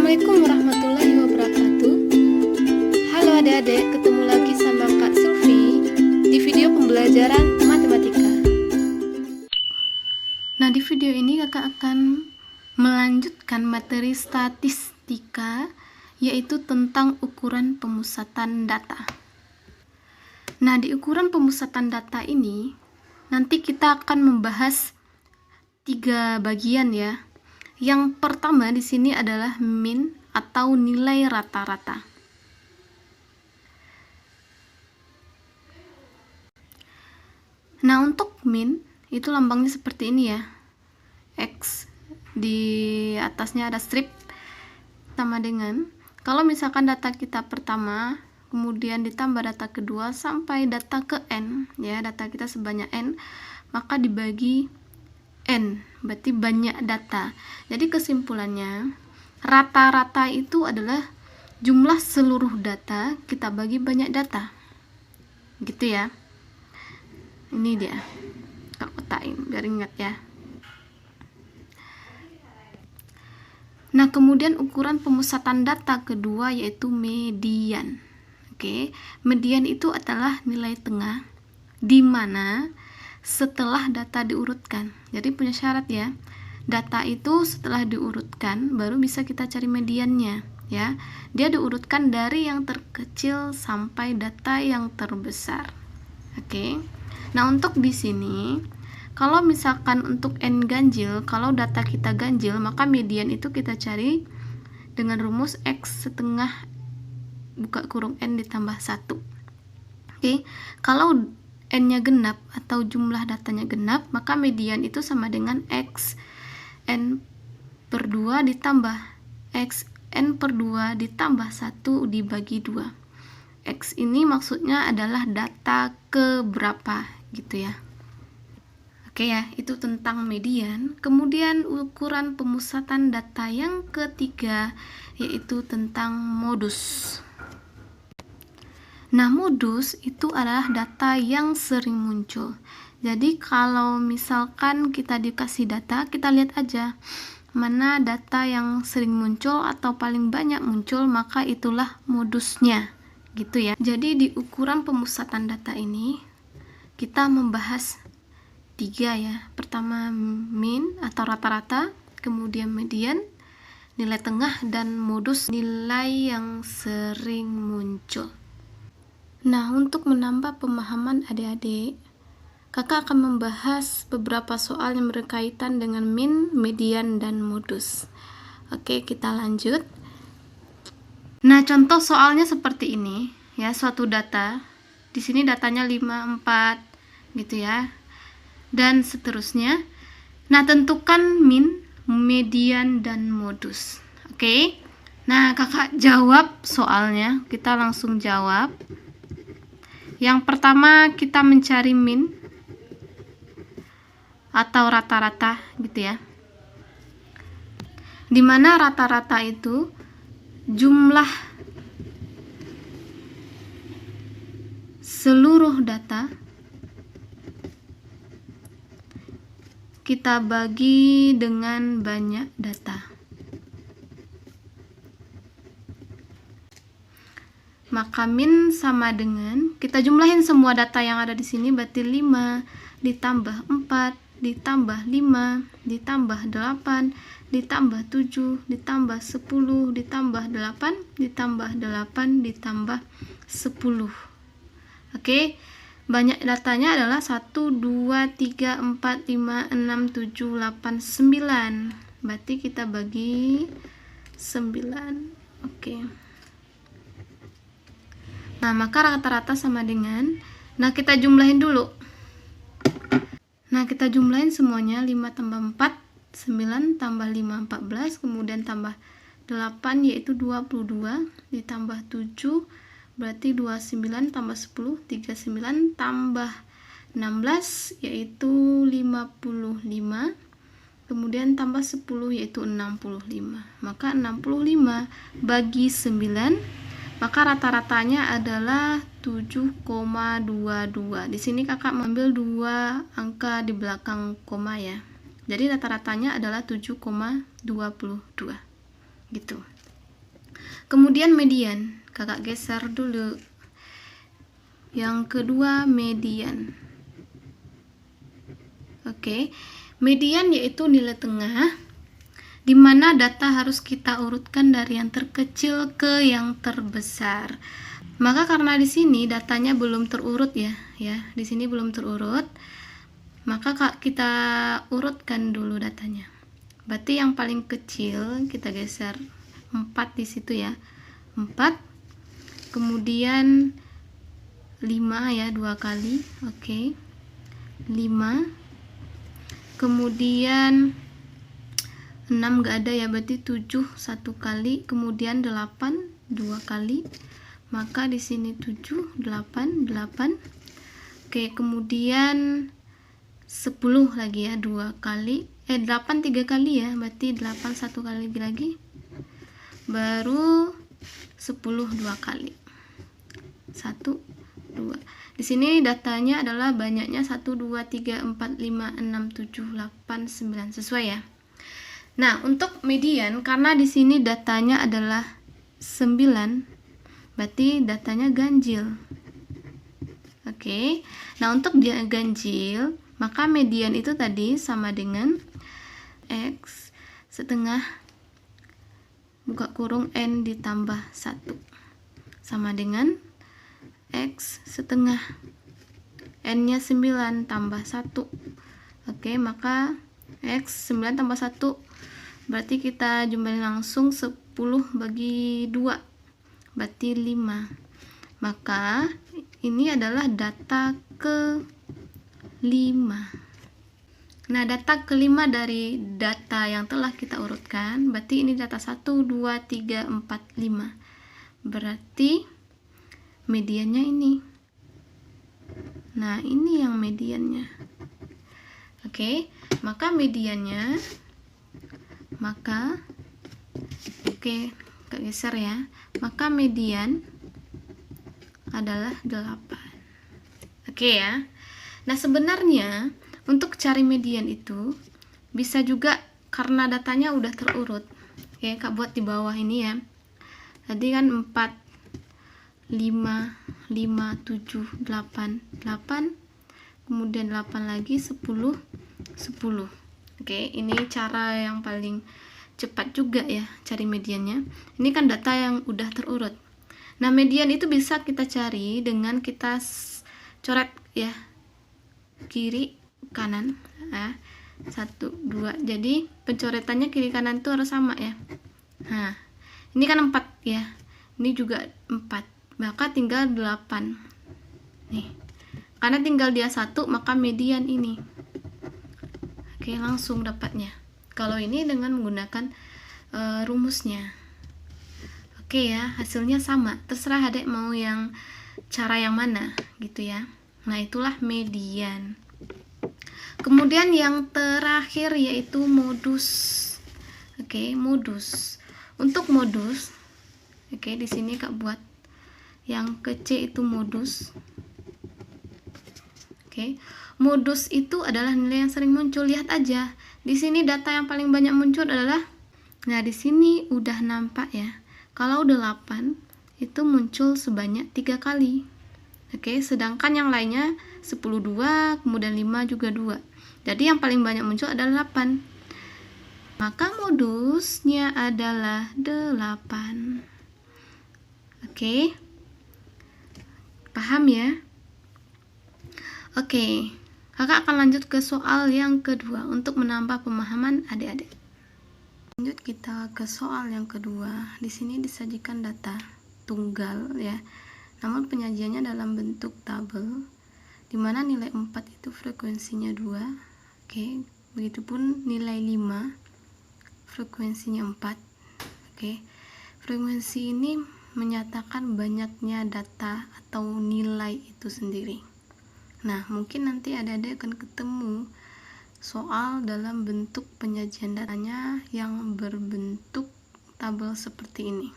Assalamualaikum warahmatullahi wabarakatuh. Halo adik-adik, ketemu lagi sama Kak Sulfi di video pembelajaran matematika. Nah, di video ini kakak akan melanjutkan materi statistika, yaitu tentang ukuran pemusatan data. Nah, di ukuran pemusatan data ini nanti kita akan membahas 3 bagian ya. Yang pertama di sini adalah min atau nilai rata-rata. Nah, untuk min itu lambangnya seperti ini ya. X di atasnya ada strip sama dengan, kalau misalkan data kita pertama kemudian ditambah data kedua sampai data ke n ya, data kita sebanyak n, maka dibagi n, berarti banyak data. Jadi kesimpulannya, rata-rata itu adalah jumlah seluruh data kita bagi banyak data, gitu ya. Ini dia, Kak kotain biar ingat ya. Nah, kemudian ukuran pemusatan data kedua yaitu median. Oke, median itu adalah nilai tengah di mana setelah data diurutkan. Jadi punya syarat ya. Data itu setelah diurutkan baru bisa kita cari mediannya ya. Dia diurutkan dari yang terkecil sampai data yang terbesar. Oke. Nah, untuk di sini kalau misalkan untuk n ganjil, kalau data kita ganjil, maka median itu kita cari dengan rumus x setengah buka kurung n ditambah 1. Oke. Kalau n-nya genap atau jumlah datanya genap, maka median itu sama dengan x n per 2 ditambah x n per 2 ditambah 1 dibagi 2. X ini maksudnya adalah data keberapa gitu ya. Oke ya, itu tentang median. Kemudian ukuran pemusatan data yang ketiga yaitu tentang modus. Nah, modus itu adalah data yang sering muncul. Jadi kalau misalkan kita dikasih data, kita lihat aja mana data yang sering muncul atau paling banyak muncul, maka itulah modusnya, gitu ya. Jadi di ukuran pemusatan data ini kita membahas 3 ya. Pertama min atau rata-rata, kemudian median, nilai tengah, dan modus, nilai yang sering muncul. Nah, untuk menambah pemahaman adik-adik, kakak akan membahas beberapa soal yang berkaitan dengan min, median, dan modus. Oke, kita lanjut. Nah, contoh soalnya seperti ini ya, suatu data. Di sini datanya 5, 4 gitu ya. Dan seterusnya. Nah, tentukan min, median, dan modus. Oke. Nah, kakak jawab soalnya. Kita langsung jawab. Yang pertama kita mencari min atau rata-rata gitu ya. Dimana rata-rata itu jumlah seluruh data kita bagi dengan banyak data. Maka min sama dengan, kita jumlahin semua data yang ada di sini, berarti 5 ditambah 4 ditambah 5 ditambah 8 ditambah 7 ditambah 10 ditambah 8 ditambah 8 ditambah 10. Oke, banyak datanya adalah 1, 2, 3, 4, 5, 6, 7, 8, 9. Berarti kita bagi 9. Oke. Nah, maka rata-rata sama dengan, nah kita jumlahin dulu. Nah, kita jumlahin semuanya, 5 tambah 4, 9 tambah 5, 14, kemudian tambah 8 yaitu 22, ditambah 7, berarti 29 tambah 10, 39 tambah 16 yaitu 55, kemudian tambah 10 yaitu 65. Maka 65 bagi 9, maka rata-ratanya adalah 7,22. Di sini kakak mengambil 2 angka di belakang koma ya. Jadi rata-ratanya adalah 7,22 gitu. Kemudian median, kakak geser dulu. Yang kedua median. Oke, median yaitu nilai tengah, di mana data harus kita urutkan dari yang terkecil ke yang terbesar. Maka karena di sini datanya belum terurut ya, di sini belum terurut, maka kita urutkan dulu datanya. Berarti yang paling kecil kita geser 4 di situ ya, 4. Kemudian 5 ya, 2 kali, oke, 5. Kemudian 6 gak ada ya, berarti 7 1 kali, kemudian 8 2 kali, maka di sini 7 8 8. Oke, kemudian 10 lagi ya, 2 kali, 8 3 kali ya, berarti 8 1 kali lagi, baru 10 2 kali, 1 2. Di sini datanya adalah banyaknya 1 2 3 4 5 6 7 8 9, sesuai ya. Nah, untuk median karena di sini datanya adalah 9, berarti datanya ganjil. Oke. Nah, untuk ganjil, maka median itu tadi sama dengan X setengah buka kurung N ditambah 1 sama dengan X setengah N nya 9 tambah 1. Oke, maka X 9 tambah 1 berarti kita jumlahin langsung 10 bagi 2 berarti 5. Maka ini adalah data ke-5. Nah, data ke-5 dari data yang telah kita urutkan, berarti ini data 1 2 3 4 5. Berarti mediannya ini. Nah, ini yang mediannya. Oke, maka mediannya, oke, Kak geser ya. Maka median adalah 8. Oke ya. Nah, sebenarnya untuk cari median itu bisa juga karena datanya udah terurut. Oke, Kak buat di bawah ini ya. Tadi kan 4 5 5 7 8 8, kemudian 8 lagi 10 10. Oke, ini cara yang paling cepat juga ya cari mediannya. Ini kan data yang udah terurut. Nah, median itu bisa kita cari dengan kita coret ya, kiri kanan, 1 2. Jadi pencoretannya kiri kanan itu harus sama ya. Nah, ini kan 4 ya, ini juga 4, maka tinggal 8 nih. Karena tinggal dia 1, maka median ini. Oke, langsung dapatnya. Kalau ini dengan menggunakan rumusnya. Oke ya, hasilnya sama. Terserah adek mau yang cara yang mana gitu ya. Nah, itulah median. Kemudian yang terakhir yaitu modus. Oke, modus. Untuk modus, oke, di sini Kak buat yang ke C itu modus. Oke. Modus itu adalah nilai yang sering muncul. Lihat aja. Di sini data yang paling banyak muncul adalah, nah di sini udah nampak ya. Kalau udah 8 itu muncul sebanyak 3 kali. Oke, sedangkan yang lainnya 10 2, kemudian 5 juga 2. Jadi yang paling banyak muncul adalah 8. Maka modusnya adalah 8. Oke. Paham ya? Oke. Kakak akan lanjut ke soal yang kedua untuk menambah pemahaman adik-adik. Lanjut kita ke soal yang kedua. Di sini disajikan data tunggal ya. Namun penyajiannya dalam bentuk tabel di mana nilai 4 itu frekuensinya 2. Oke, begitupun nilai 5 frekuensinya 4. Oke. Frekuensi ini menyatakan banyaknya data atau nilai itu sendiri. Nah, mungkin nanti adik-adik akan ketemu soal dalam bentuk penyajian datanya yang berbentuk tabel seperti ini.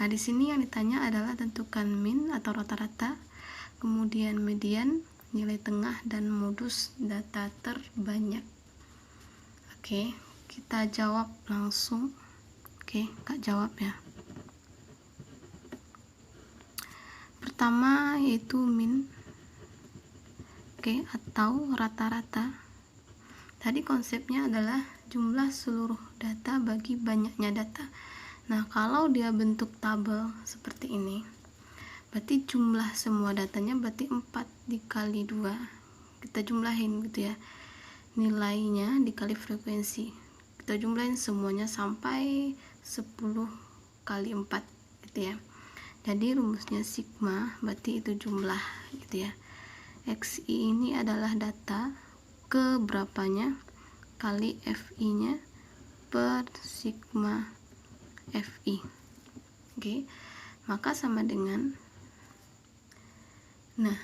Nah, di sini yang ditanya adalah tentukan min atau rata-rata, kemudian median, nilai tengah, dan modus data terbanyak. Oke, kita jawab langsung. Oke, Kak jawab ya. pertama yaitu min, atau rata-rata. Tadi konsepnya adalah jumlah seluruh data bagi banyaknya data. Nah, kalau dia bentuk tabel seperti ini, berarti jumlah semua datanya berarti 4 dikali 2. Kita jumlahin gitu ya, nilainya dikali frekuensi. Kita jumlahin semuanya sampai 10 kali 4 gitu ya. Jadi rumusnya sigma berarti itu jumlah gitu ya. XI ini adalah data ke berapanya kali FI nya per sigma FI. Maka sama dengan, nah,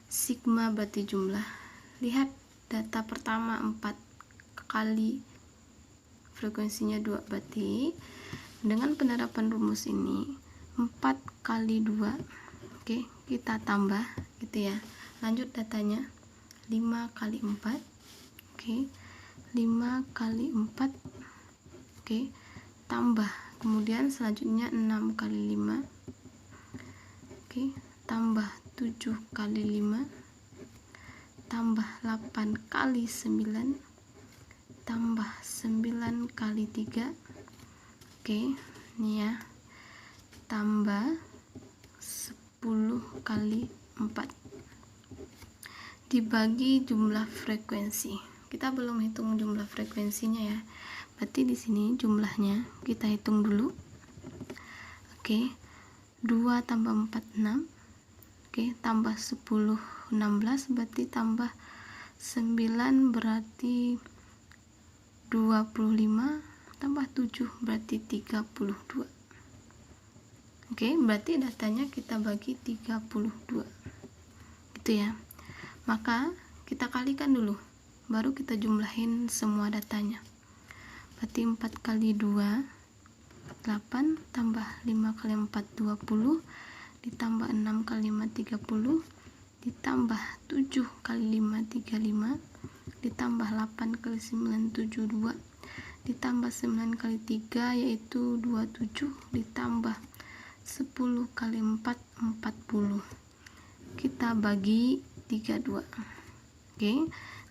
sigma berarti jumlah. Lihat data pertama 4 kali frekuensinya 2, berarti dengan penerapan rumus ini 4 kali 2, kita tambah gitu ya. Lanjut datanya 5 kali 4, 5 kali 4, tambah, kemudian selanjutnya 6 kali 5, tambah 7 kali 5, tambah 8 kali 9, tambah 9 kali 3, ini ya, tambah 10 kali 4 dibagi jumlah frekuensi. Kita belum hitung jumlah frekuensinya ya, berarti di sini jumlahnya kita hitung dulu. 2 tambah 4 6, tambah 10 16, berarti tambah 9 berarti 25, tambah 7 berarti 32. Berarti datanya kita bagi 32 gitu ya. Maka kita kalikan dulu, baru kita jumlahin semua datanya. Berarti 4 kali 2 8, tambah 5 kali 4 20, ditambah 6 kali 5 30, ditambah 7 kali 5 35, ditambah 8 kali 9 72, ditambah 9 kali 3 yaitu 27, ditambah 10 kali 4 40. Kita bagi 32.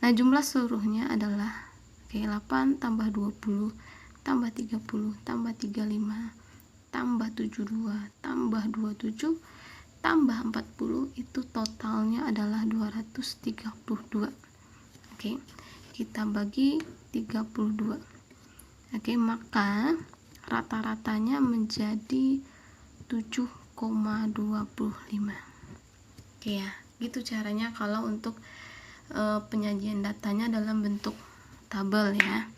Nah, jumlah seluruhnya adalah 8 tambah 20 tambah 30 tambah 35 tambah 72 tambah 27 tambah 40, itu totalnya adalah 232. Kita bagi 32. Maka rata-ratanya menjadi 7,25. Ya, gitu caranya kalau untuk penyajian datanya dalam bentuk tabel ya.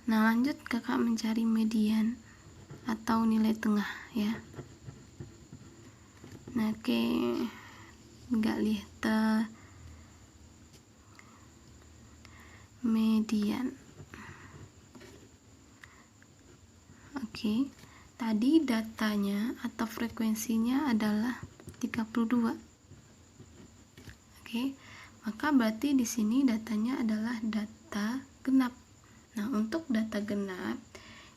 Nah, lanjut kakak mencari median atau nilai tengah ya. Nah, nggak lihat median. Tadi datanya atau frekuensinya adalah 32. Maka berarti di sini datanya adalah data genap. Nah, untuk data genap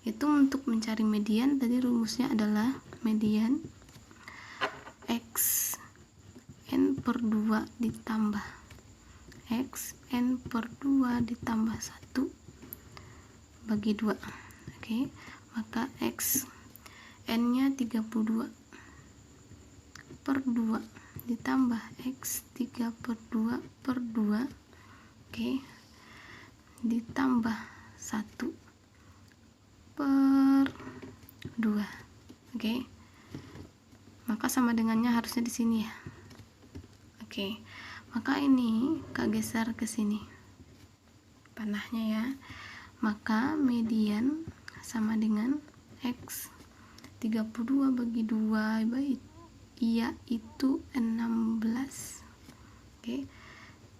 itu untuk mencari median tadi rumusnya adalah median x n per 2 ditambah x n per 2 ditambah 1 bagi 2. Maka x n nya 32 per 2 ditambah x 3 per 2 per 2, ditambah 1 per 2. Maka sama dengannya harusnya di sini ya. Maka ini Kak geser ke sini panahnya ya. Maka median sama dengan x 32 bagi 2 yaitu 16,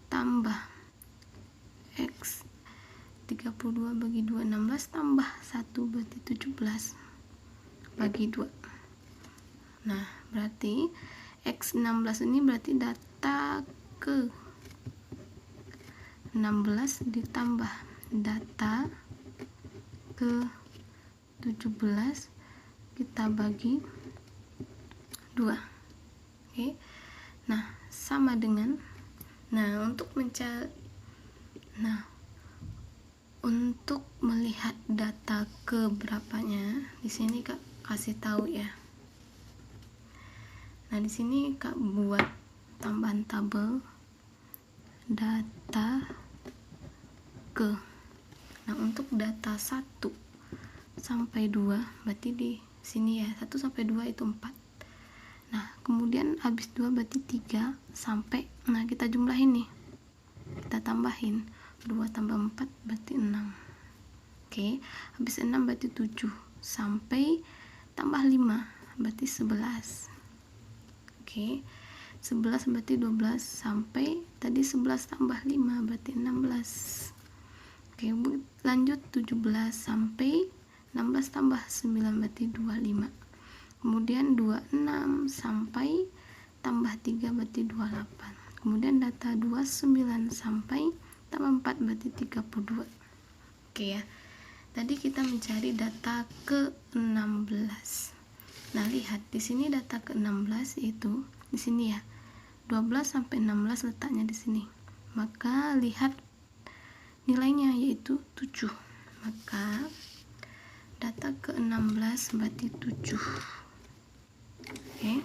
tambah x 32 bagi 2 16 tambah 1 berarti 17 bagi 2. Nah, berarti x 16 ini berarti data ke 16 ditambah data ke 17 kita bagi 2. Oke. Nah, sama dengan untuk untuk melihat data ke berapanya, di sini Kak kasih tahu ya. Nah, di sini Kak buat tambahan tabel data ke. Nah, untuk data 1 sampai 2 berarti di sini ya, 1 sampai 2 itu 4. Nah, kemudian habis 2 berarti 3 sampai, nah kita jumlahin nih, kita tambahin 2 tambah 4 berarti 6. Oke, habis 6 berarti 7 sampai tambah 5 berarti 11. Oke, 11 berarti 12 sampai tadi 11 tambah 5 berarti 16. Oke, lanjut 17 sampai 16 tambah 9 berarti 25. Kemudian 26 sampai tambah 3 berarti 28. Kemudian data 29 sampai tambah 4 berarti 32. Oke ya. Tadi kita mencari data ke-16. Nah, lihat di sini data ke-16 itu di sini ya. 12 sampai 16 letaknya di sini. Maka lihat nilainya yaitu 7. Maka data ke-16 berarti 7. Oke.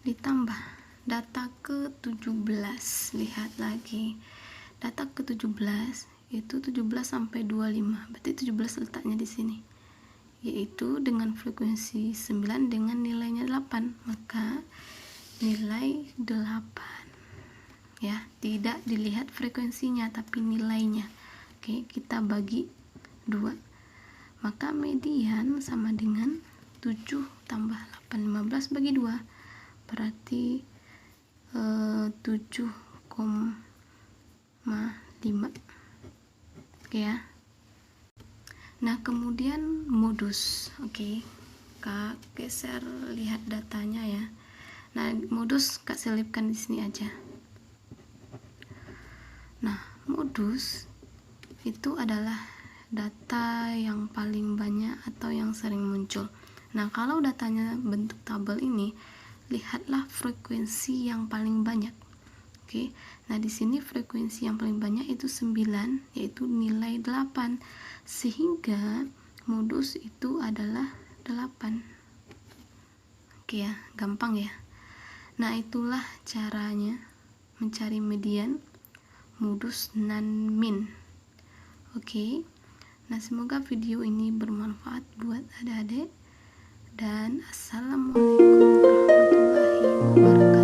Ditambah data ke-17. Lihat lagi. Data ke-17 itu 17 sampai 25. Berarti 17 letaknya di sini. Yaitu dengan frekuensi 9 dengan nilainya 8. Maka nilai 8. Ya, tidak dilihat frekuensinya tapi nilainya. Oke, kita bagi 2. Maka median sama dengan 7 tambah 8, 15 bagi 2 berarti 7,5. Oke ya. Nah, kemudian modus. Oke, Kak geser lihat datanya ya. Nah, modus Kak selipkan di sini aja. Nah, modus itu adalah data yang paling banyak atau yang sering muncul. Nah, kalau datanya bentuk tabel ini, lihatlah frekuensi yang paling banyak. Oke. Nah, di sini frekuensi yang paling banyak itu 9, yaitu nilai 8. Sehingga modus itu adalah 8. Oke ya, gampang ya. Nah, itulah caranya mencari median, modus, non min. Oke. Nah, semoga video ini bermanfaat buat adik-adik, dan assalamualaikum warahmatullahi wabarakatuh.